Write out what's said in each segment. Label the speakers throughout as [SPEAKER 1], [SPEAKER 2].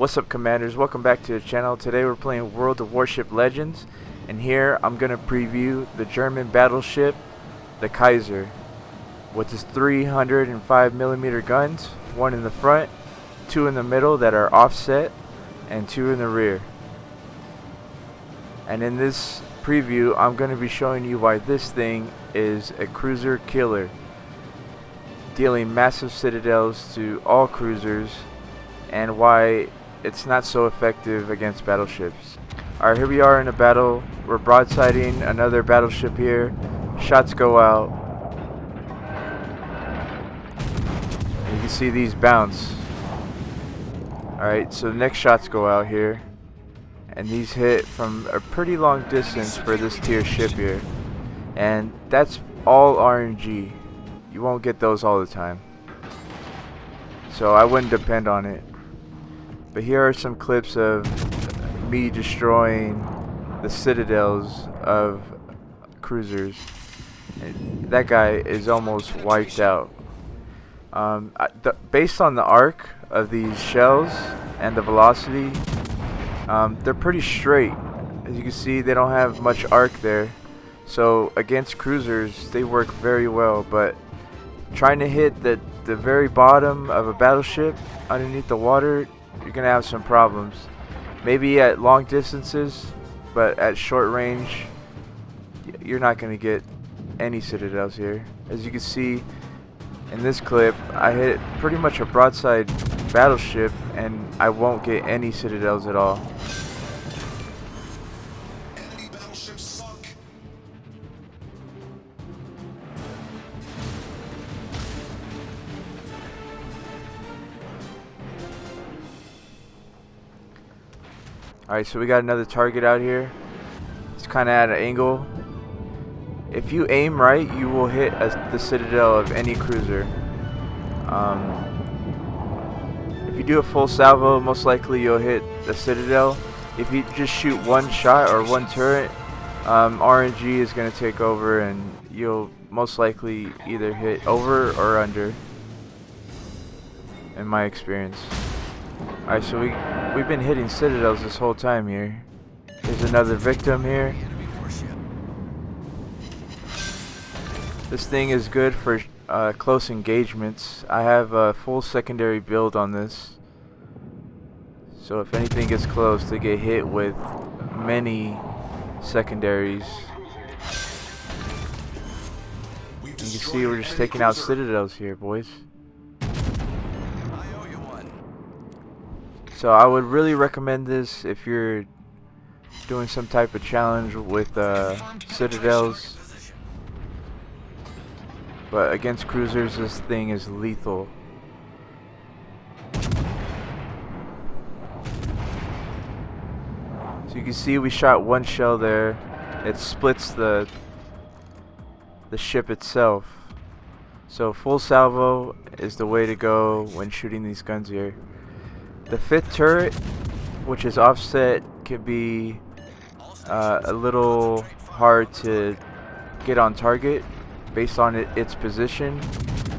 [SPEAKER 1] What's up, commanders? Welcome back to the channel. Today we're playing World of Warship Legends, and here I'm gonna preview the German battleship, the Kaiser, with its 305mm guns, one in the front, two in the middle that are offset, and two in the rear. And in this preview, I'm gonna be showing you why this thing is a cruiser killer, dealing massive citadels to all cruisers, and why it's not so effective against battleships. Alright, here we are in a battle. We're broadsiding another battleship here. Shots go out. And you can see these bounce. Alright, so the next shots go out here. And these hit from a pretty long distance for this tier ship here. And that's all RNG. You won't get those all the time. So I wouldn't depend on it. But here are some clips of me destroying the citadels of cruisers. And that guy is almost wiped out. Based on the arc of these shells and the velocity, they're pretty straight. As you can see, they don't have much arc there. So against cruisers, they work very well. But trying to hit the very bottom of a battleship underneath the water, you're gonna have some problems. Maybe at long distances, but at short range, you're not gonna get any citadels here. As you can see in this clip, I hit pretty much a broadside battleship and I won't get any citadels at all. Alright, so we got another target out here. It's kind of at an angle. If you aim right, you will hit the citadel of any cruiser. If you do a full salvo, most likely you'll hit the citadel. If you just shoot one shot or one turret, RNG is going to take over and you'll most likely either hit over or under, in my experience. Alright, so we've been hitting citadels this whole time here. There's another victim here. This thing is good for close engagements. I have a full secondary build on this. So if anything gets close, they get hit with many secondaries. You can see we're just taking out citadels here, boys. So I would really recommend this if you're doing some type of challenge with citadels. But against cruisers, this thing is lethal. So you can see we shot one shell there. It splits the ship itself. So full salvo is the way to go when shooting these guns here. The fifth turret, which is offset, can be a little hard to get on target based on its position.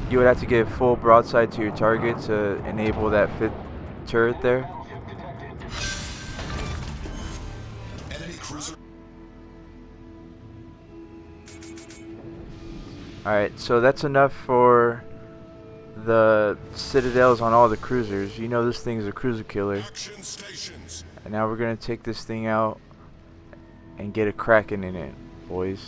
[SPEAKER 1] You would have to get full broadside to your target to enable that fifth turret there. Alright, so that's enough for the citadels on all the cruisers. You know this thing is a cruiser killer. And now we're gonna take this thing out and get a Kracken in it, boys.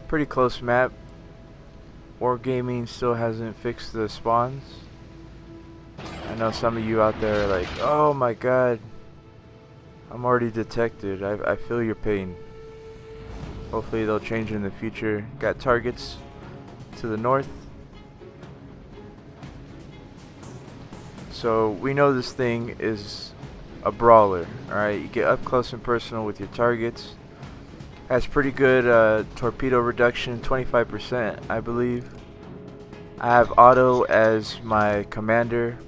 [SPEAKER 1] Pretty close map. Wargaming still hasn't fixed the spawns. I know some of you out there are like, oh my god, I'm already detected. I feel your pain. Hopefully they'll change in the future. Got targets to the north. So we know this thing is a brawler. Alright, you get up close and personal with your targets. Has pretty good torpedo reduction, 25% I believe. I have Otto as my commander.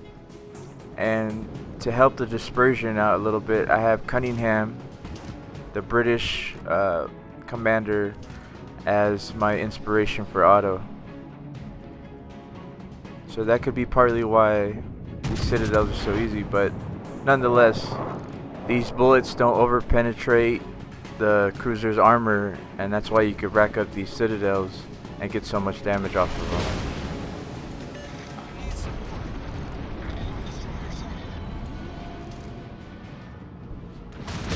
[SPEAKER 1] And to help the dispersion out a little bit, I have Cunningham, the British commander, as my inspiration for Otto. So that could be partly why these citadels are so easy, but nonetheless, these bullets don't over penetrate the cruiser's armor, and that's why you could rack up these citadels and get so much damage off of them.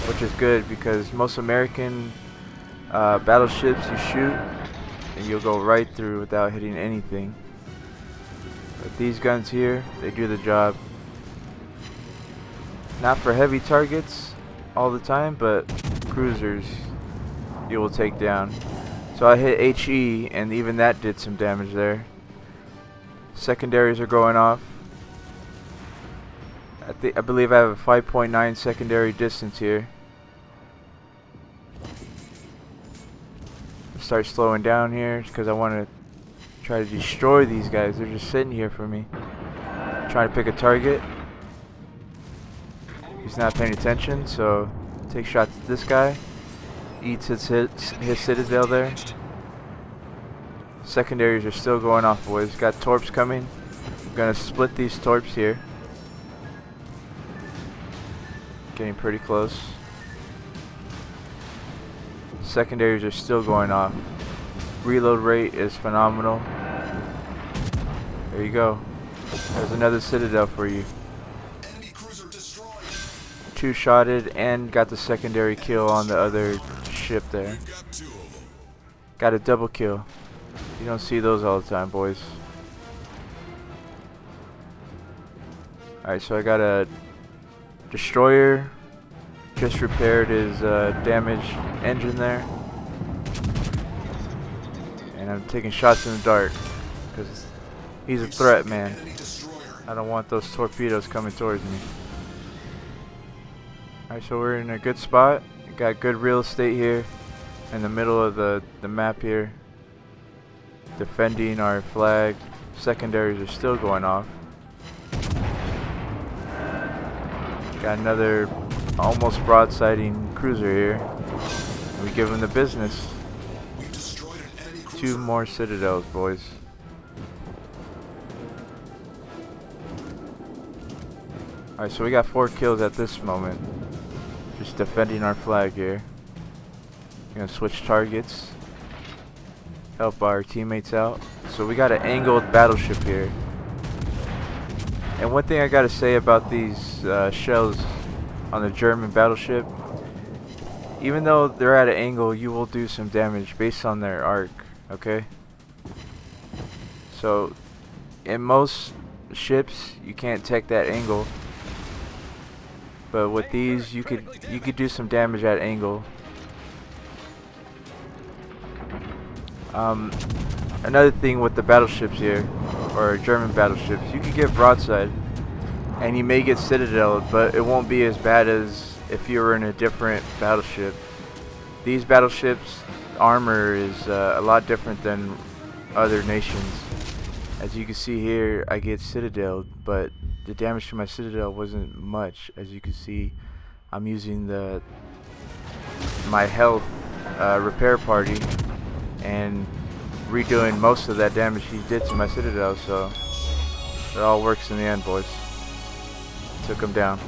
[SPEAKER 1] Which is good, because most American battleships you shoot and you'll go right through without hitting anything. But these guns here, they do the job. Not for heavy targets all the time, but cruisers you will take down. So I hit HE, and even that did some damage there. Secondaries are going off. I believe I have a 5.9 secondary distance here. Start slowing down here because I want to try to destroy these guys. They're just sitting here for me. Trying to pick a target. He's not paying attention, so take shots at this guy. Eats his citadel there. Secondaries are still going off, boys. Got torps coming. I'm gonna split these torps here. Getting pretty close. Secondaries are still going off. Reload rate is phenomenal. There you go. There's another citadel for you. Two-shotted and got the secondary kill on the other ship there. Got a double kill. You don't see those all the time, boys. Alright, so I got a destroyer. Just repaired his damaged engine there. And I'm taking shots in the dark because he's a threat, man. I don't want those torpedoes coming towards me. Alright, so we're in a good spot. Got good real estate here in the middle of the map here. Defending our flag. Secondaries are still going off. Got another almost broadsiding cruiser here. We give him the business. 2 more citadels, boys. Alright, so we got 4 kills at this moment. Just defending our flag here. We're gonna switch targets. Help our teammates out. So we got an angled battleship here. And one thing I gotta say about these shells on the German battleship, even though they're at an angle, you will do some damage based on their arc, okay? So in most ships you can't take that angle, but with these you could do some damage at angle. Another thing with the battleships here, or German battleships, you could get broadside and you may get citadeled, but it won't be as bad as if you were in a different battleship. These battleships' armor is a lot different than other nations. As you can see here, I get citadeled, but the damage to my citadel wasn't much. As you can see, I'm using my health repair party and redoing most of that damage he did to my citadel, so it all works in the end, boys. Took him down.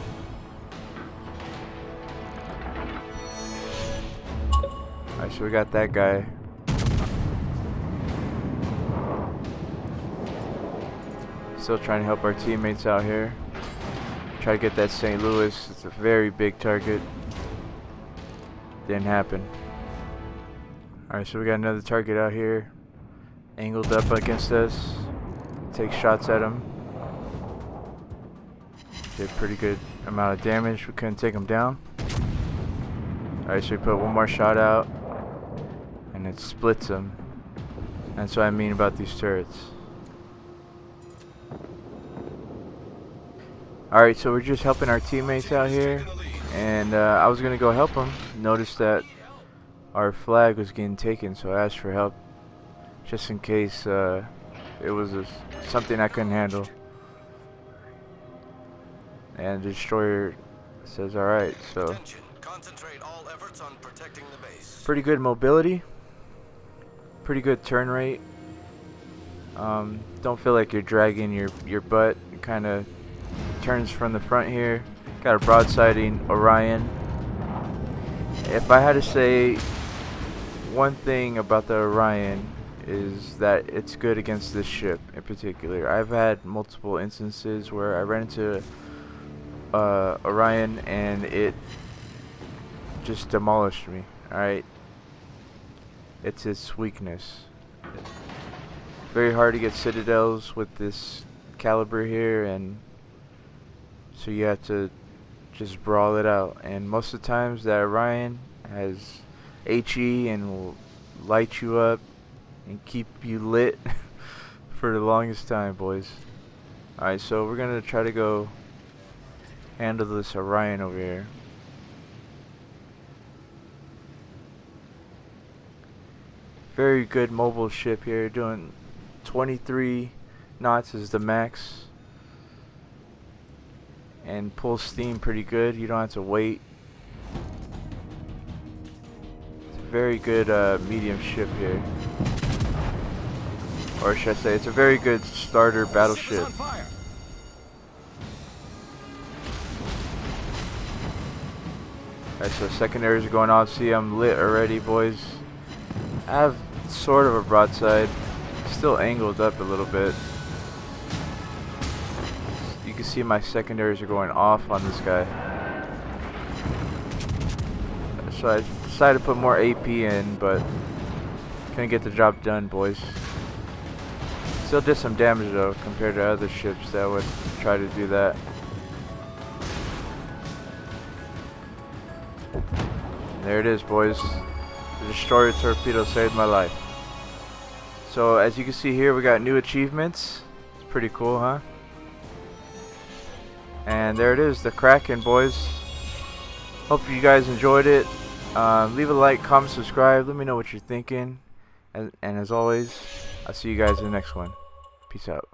[SPEAKER 1] Alright, so we got that guy. Still trying to help our teammates out here. Try to get that St. Louis. It's a very big target. Didn't happen. Alright, so we got another target out here. Angled up against us. Take shots at him. Did a pretty good amount of damage. We couldn't take him down. Alright, so we put one more shot out. And it splits him. That's what I mean about these turrets. Alright, so we're just helping our teammates out here. And I was going to go help them. Noticed that our flag was getting taken, so I asked for help. Just in case it was something I couldn't handle. And the destroyer says alright, so pretty good mobility, pretty good turn rate. Don't feel like you're dragging your butt. It kind of turns from the front here. Got a broadsiding Orion. If I had to say one thing about the Orion, is that it's good against this ship in particular. I've had multiple instances where I ran into Orion and it just demolished me. Alright, it's its weakness. Very hard to get citadels with this caliber here, and so you have to just brawl it out. And most of the times that Orion has HE and will light you up and keep you lit for the longest time, boys. Alright, so we're gonna try to go handle this Orion over here. Very good mobile ship here, doing 23 knots is the max, and pulls steam pretty good. You don't have to wait. It's a very good medium ship here, or should I say it's a very good starter battleship. Alright, so secondaries are going off. See, I'm lit already, boys. I have sort of a broadside, still angled up a little bit. You can see my secondaries are going off on this guy. So I decided to put more AP in, but couldn't get the job done, boys. Still did some damage though, compared to other ships that would try to do that. There it is, boys. The destroyer torpedo saved my life. So as you can see here, we got new achievements. It's pretty cool, huh? And there it is, the Kracken, boys. Hope you guys enjoyed it. Leave a like, comment, subscribe. Let me know what you're thinking. And as always, I'll see you guys in the next one. Peace out.